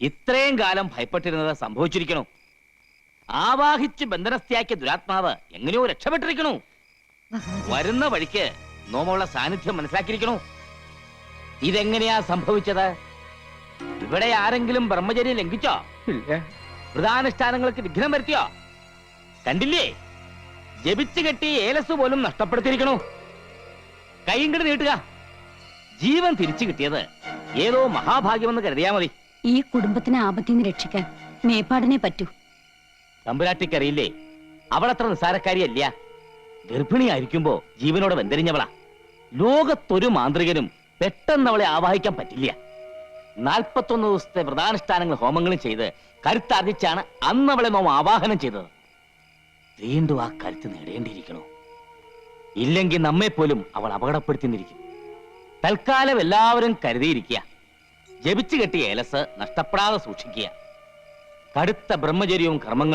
ഇത്രയും കാലം ഭയപ്പെട്ടിരുന്നത് സംഭവിച്ചിരിക്കണു. ആവാഹിച്ച് ബന്ധനസ്ഥയാക്കിയ ദുരാത്മാവ് എങ്ങനെയോ രക്ഷപ്പെട്ടിരിക്കണു. വരുന്ന വഴിക്ക് നോമുള്ള സാന്നിധ്യം മനസ്സിലാക്കിയിരിക്കണു. ഇതെങ്ങനെയാ സംഭവിച്ചത്? ഇവിടെ ആരെങ്കിലും ബ്രഹ്മചര്യം ലംഘിച്ചോ? വ്രതാനുഷ്ഠാനങ്ങൾക്ക് വിഘ്നം വരുത്തിയോ? കണ്ടില്ലേ, ജപിച്ചു കെട്ടി ഏലസ് പോലും നഷ്ടപ്പെടുത്തിയിരിക്കണു. കൈയും കെട്ടി നീട്ടുക. ജീവൻ തിരിച്ചു കിട്ടിയത് ഏതോ മഹാഭാഗ്യമെന്ന് കരുതിയാ മതി. ഈ കുടുംബത്തിനെ ആപത്തിൽ നിന്ന് രക്ഷിക്കാൻ മേപ്പാടിനെ പറ്റൂ. തമ്പുരാട്ടിക്കറിയില്ലേ, അവളത്ര നിസ്സാരക്കാരിയല്ല. ഗർഭിണിയായിരിക്കുമ്പോ ജീവനോടെ വെന്തരിഞ്ഞവളാ. ലോകത്തൊരു മാന്ത്രികനും പെട്ടെന്ന് അവളെ ആവാഹിക്കാൻ പറ്റില്ല. 41 ദിവസത്തെ വ്രതാനുഷ്ഠാനങ്ങൾ ഹോമങ്ങളും ചെയ്ത് കരുത്താർജിച്ചാണ് അന്ന് അവളെ നോം ആവാഹനം ചെയ്തത്. വീണ്ടും ആ കരുത്ത് നേടേണ്ടിയിരിക്കണോ? ഇല്ലെങ്കിൽ നമ്മെപ്പോലും അവൾ അപകടപ്പെടുത്തിയിരിക്കും. തൽക്കാലം എല്ലാവരും കരുതിയിരിക്കുക. ജപിച്ചു കെട്ടിയ ഏലസ് നഷ്ടപ്പെടാതെ സൂക്ഷിക്കുക. കടുത്ത ബ്രഹ്മചര്യവും കർമ്മങ്ങളും